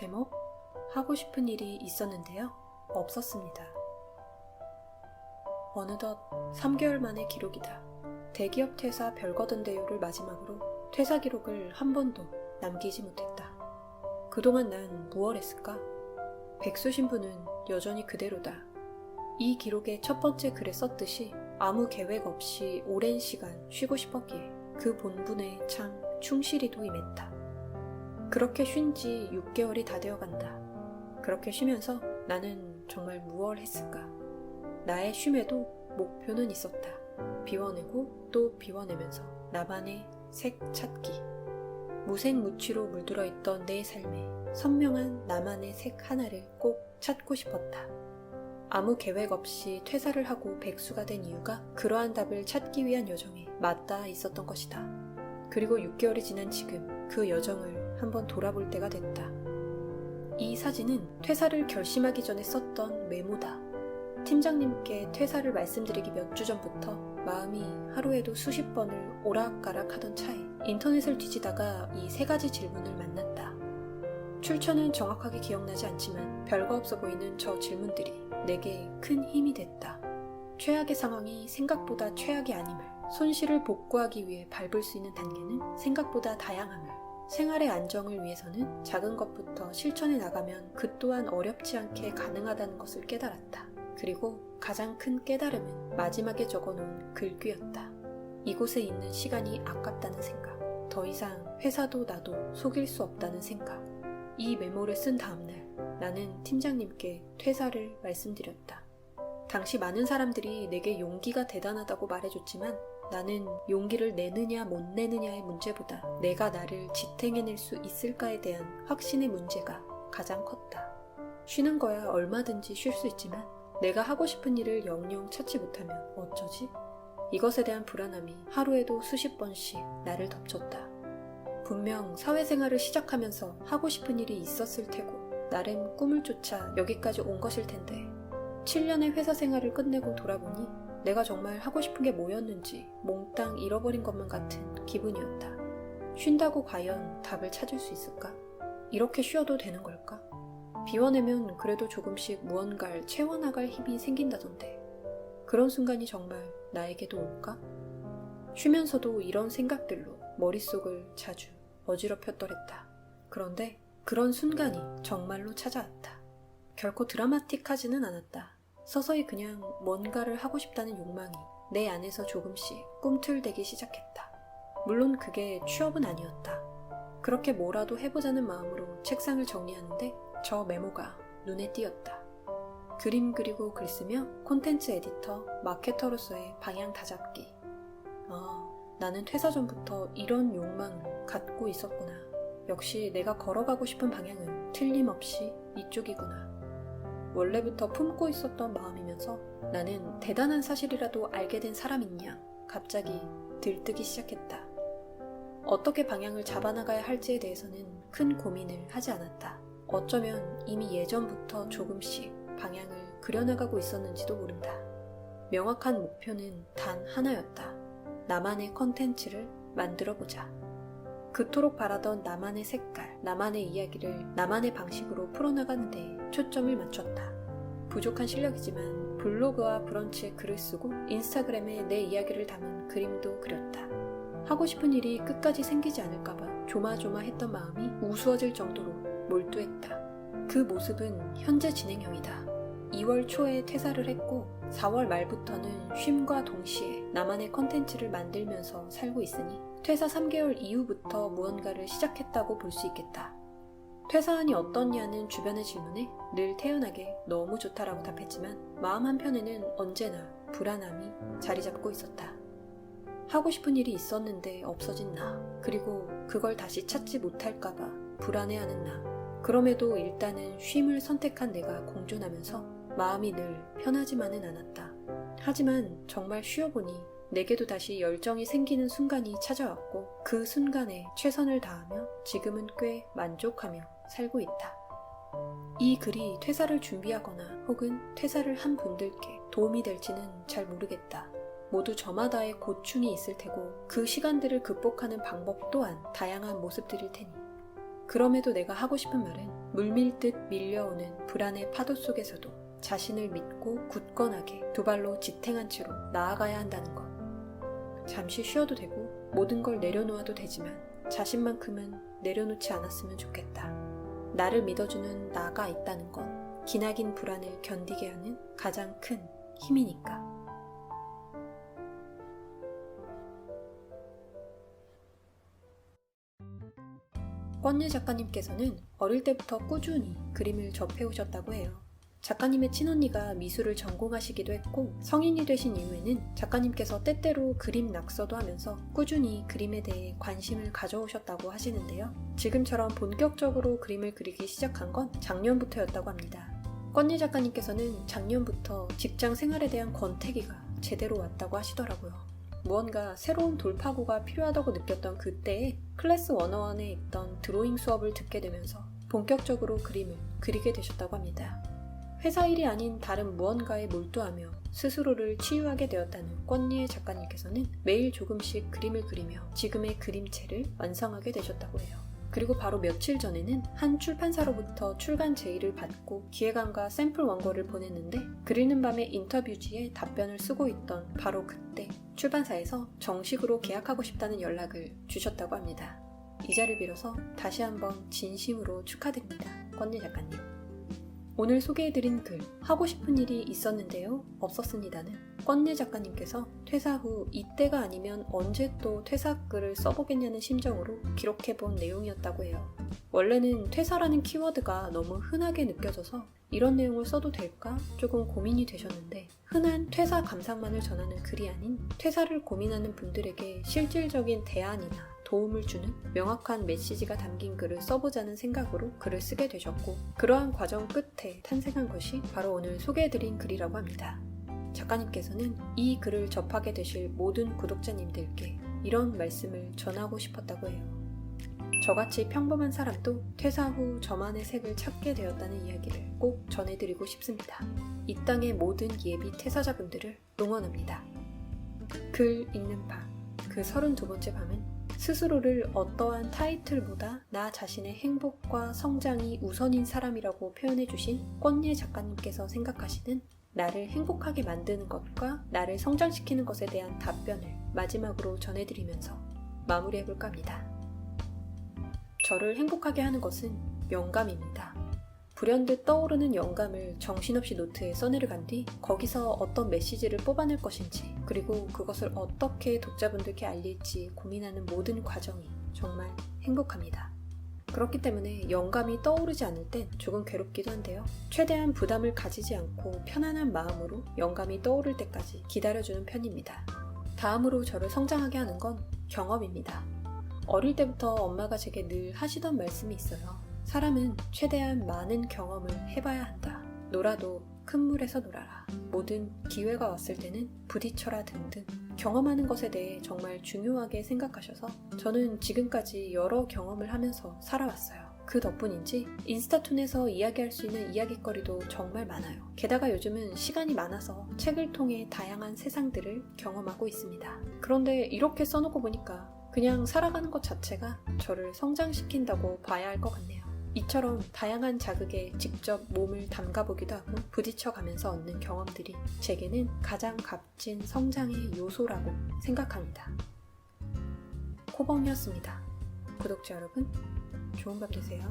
제목? 하고 싶은 일이 있었는데요. 없었습니다. 어느덧 3개월 만의 기록이다. 대기업 퇴사 별거던데요를 마지막으로 퇴사 기록을 한 번도 남기지 못했다. 그동안 난 무얼 했을까? 백수 신분은 여전히 그대로다. 이 기록의 첫 번째 글에 썼듯이 아무 계획 없이 오랜 시간 쉬고 싶었기에 그 본분에 참 충실히도 임했다. 그렇게 쉰 지 6개월이 다 되어간다. 그렇게 쉬면서 나는 정말 무얼 했을까? 나의 쉼에도 목표는 있었다. 비워내고 또 비워내면서 나만의 색 찾기. 무색무취로 물들어 있던 내 삶에 선명한 나만의 색 하나를 꼭 찾고 싶었다. 아무 계획 없이 퇴사를 하고 백수가 된 이유가 그러한 답을 찾기 위한 여정에 맞닿아 있었던 것이다. 그리고 6개월이 지난 지금 그 여정을 한번 돌아볼 때가 됐다. 이 사진은 퇴사를 결심하기 전에 썼던 메모다. 팀장님께 퇴사를 말씀드리기 몇 주 전부터 마음이 하루에도 수십 번을 오락가락 하던 차에 인터넷을 뒤지다가 이 3가지 질문을 만났다. 출처는 정확하게 기억나지 않지만 별거 없어 보이는 저 질문들이 내게 큰 힘이 됐다. 최악의 상황이 생각보다 최악이 아님을, 손실을 복구하기 위해 밟을 수 있는 단계는 생각보다 다양함을, 생활의 안정을 위해서는 작은 것부터 실천해 나가면 그 또한 어렵지 않게 가능하다는 것을 깨달았다. 그리고 가장 큰 깨달음은 마지막에 적어놓은 글귀였다. 이곳에 있는 시간이 아깝다는 생각, 더 이상 회사도 나도 속일 수 없다는 생각. 이 메모를 쓴 다음날 나는 팀장님께 퇴사를 말씀드렸다. 당시 많은 사람들이 내게 용기가 대단하다고 말해줬지만 나는 용기를 내느냐 못 내느냐의 문제보다 내가 나를 지탱해낼 수 있을까에 대한 확신의 문제가 가장 컸다. 쉬는 거야 얼마든지 쉴 수 있지만 내가 하고 싶은 일을 영영 찾지 못하면 어쩌지? 이것에 대한 불안함이 하루에도 수십 번씩 나를 덮쳤다. 분명 사회생활을 시작하면서 하고 싶은 일이 있었을 테고 나름 꿈을 쫓아 여기까지 온 것일 텐데 7년의 회사 생활을 끝내고 돌아보니 내가 정말 하고 싶은 게 뭐였는지 몽땅 잃어버린 것만 같은 기분이었다. 쉰다고 과연 답을 찾을 수 있을까? 이렇게 쉬어도 되는 걸까? 비워내면 그래도 조금씩 무언가를 채워나갈 힘이 생긴다던데 그런 순간이 정말 나에게도 올까? 쉬면서도 이런 생각들로 머릿속을 자주 어지럽혔더랬다. 그런데 그런 순간이 정말로 찾아왔다. 결코 드라마틱하지는 않았다. 서서히 그냥 뭔가를 하고 싶다는 욕망이 내 안에서 조금씩 꿈틀대기 시작했다. 물론 그게 취업은 아니었다. 그렇게 뭐라도 해보자는 마음으로 책상을 정리하는데 저 메모가 눈에 띄었다. 그림 그리고 글 쓰며 콘텐츠 에디터, 마케터로서의 방향 다잡기. 나는 퇴사 전부터 이런 욕망을 갖고 있었구나. 역시 내가 걸어가고 싶은 방향은 틀림없이 이쪽이구나. 원래부터 품고 있었던 마음이면서 나는 대단한 사실이라도 알게 된 사람인 양 갑자기 들뜨기 시작했다. 어떻게 방향을 잡아나가야 할지에 대해서는 큰 고민을 하지 않았다. 어쩌면 이미 예전부터 조금씩 방향을 그려나가고 있었는지도 모른다. 명확한 목표는 단 하나였다. 나만의 컨텐츠를 만들어보자. 그토록 바라던 나만의 색깔, 나만의 이야기를 나만의 방식으로 풀어나가는 데 초점을 맞췄다. 부족한 실력이지만 블로그와 브런치에 글을 쓰고 인스타그램에 내 이야기를 담은 그림도 그렸다. 하고 싶은 일이 끝까지 생기지 않을까봐 조마조마했던 마음이 우스워질 정도로 몰두했다. 그 모습은 현재 진행형이다. 2월 초에 퇴사를 했고 4월 말부터는 쉼과 동시에 나만의 컨텐츠를 만들면서 살고 있으니 퇴사 3개월 이후부터 무언가를 시작했다고 볼 수 있겠다. 퇴사안이 어떻냐는 주변의 질문에 늘 태연하게 너무 좋다라고 답했지만 마음 한편에는 언제나 불안함이 자리 잡고 있었다. 하고 싶은 일이 있었는데 없어진 나, 그리고 그걸 다시 찾지 못할까봐 불안해하는 나. 그럼에도 일단은 쉼을 선택한 내가 공존하면서 마음이 늘 편하지만은 않았다. 하지만 정말 쉬어보니 내게도 다시 열정이 생기는 순간이 찾아왔고 그 순간에 최선을 다하며 지금은 꽤 만족하며 살고 있다. 이 글이 퇴사를 준비하거나 혹은 퇴사를 한 분들께 도움이 될지는 잘 모르겠다. 모두 저마다의 고충이 있을 테고 그 시간들을 극복하는 방법 또한 다양한 모습들일 테니 그럼에도 내가 하고 싶은 말은 물밀듯 밀려오는 불안의 파도 속에서도 자신을 믿고 굳건하게 두 발로 지탱한 채로 나아가야 한다는 것. 잠시 쉬어도 되고 모든 걸 내려놓아도 되지만 자신만큼은 내려놓지 않았으면 좋겠다. 나를 믿어주는 나가 있다는 건 기나긴 불안을 견디게 하는 가장 큰 힘이니까. 권예 작가님께서는 어릴 때부터 꾸준히 그림을 접해오셨다고 해요. 작가님의 친언니가 미술을 전공하시기도 했고 성인이 되신 이후에는 작가님께서 때때로 그림 낙서도 하면서 꾸준히 그림에 대해 관심을 가져오셨다고 하시는데요. 지금처럼 본격적으로 그림을 그리기 시작한 건 작년부터였다고 합니다. 권예 작가님께서는 작년부터 직장 생활에 대한 권태기가 제대로 왔다고 하시더라고요. 무언가 새로운 돌파구가 필요하다고 느꼈던 그때에 클래스 101에 있던 드로잉 수업을 듣게 되면서 본격적으로 그림을 그리게 되셨다고 합니다. 회사 일이 아닌 다른 무언가에 몰두하며 스스로를 치유하게 되었다는 권예 작가님께서는 매일 조금씩 그림을 그리며 지금의 그림체를 완성하게 되셨다고 해요. 그리고 바로 며칠 전에는 한 출판사로부터 출간 제의를 받고 기획안과 샘플 원고를 보냈는데 그리는 밤의 인터뷰지에 답변을 쓰고 있던 바로 그때 출판사에서 정식으로 계약하고 싶다는 연락을 주셨다고 합니다. 이 자리를 빌어서 다시 한번 진심으로 축하드립니다. 권예 작가님. 오늘 소개해드린 글 하고 싶은 일이 있었는데요 없었습니다는 권예 작가님께서 퇴사 후 이때가 아니면 언제 또 퇴사글을 써보겠냐는 심정으로 기록해본 내용이었다고 해요. 원래는 퇴사라는 키워드가 너무 흔하게 느껴져서 이런 내용을 써도 될까 조금 고민이 되셨는데 흔한 퇴사 감상만을 전하는 글이 아닌 퇴사를 고민하는 분들에게 실질적인 대안이나 도움을 주는 명확한 메시지가 담긴 글을 써보자는 생각으로 글을 쓰게 되셨고 그러한 과정 끝에 탄생한 것이 바로 오늘 소개해드린 글이라고 합니다. 작가님께서는 이 글을 접하게 되실 모든 구독자님들께 이런 말씀을 전하고 싶었다고 해요. 저같이 평범한 사람도 퇴사 후 저만의 색을 찾게 되었다는 이야기를 꼭 전해드리고 싶습니다. 이 땅의 모든 예비 퇴사자분들을 응원합니다. 글 읽는 밤, 그 32번째 밤은 스스로를 어떠한 타이틀보다 나 자신의 행복과 성장이 우선인 사람이라고 표현해주신 권예 작가님께서 생각하시는 나를 행복하게 만드는 것과 나를 성장시키는 것에 대한 답변을 마지막으로 전해드리면서 마무리해볼까 합니다. 저를 행복하게 하는 것은 영감입니다. 불현듯 떠오르는 영감을 정신없이 노트에 써내려간 뒤 거기서 어떤 메시지를 뽑아낼 것인지 그리고 그것을 어떻게 독자분들께 알릴지 고민하는 모든 과정이 정말 행복합니다. 그렇기 때문에 영감이 떠오르지 않을 땐 조금 괴롭기도 한데요. 최대한 부담을 가지지 않고 편안한 마음으로 영감이 떠오를 때까지 기다려주는 편입니다. 다음으로 저를 성장하게 하는 건 경험입니다. 어릴 때부터 엄마가 제게 늘 하시던 말씀이 있어요. 사람은 최대한 많은 경험을 해봐야 한다. 놀아도 큰 물에서 놀아라. 모든 기회가 왔을 때는 부딪혀라 등등 경험하는 것에 대해 정말 중요하게 생각하셔서 저는 지금까지 여러 경험을 하면서 살아왔어요. 그 덕분인지 인스타툰에서 이야기할 수 있는 이야깃거리도 정말 많아요. 게다가 요즘은 시간이 많아서 책을 통해 다양한 세상들을 경험하고 있습니다. 그런데 이렇게 써놓고 보니까 그냥 살아가는 것 자체가 저를 성장시킨다고 봐야 할 것 같네요. 이처럼 다양한 자극에 직접 몸을 담가보기도 하고 부딪혀가면서 얻는 경험들이 제게는 가장 값진 성장의 요소라고 생각합니다. 코봉이었습니다. 구독자 여러분, 좋은 밤 되세요.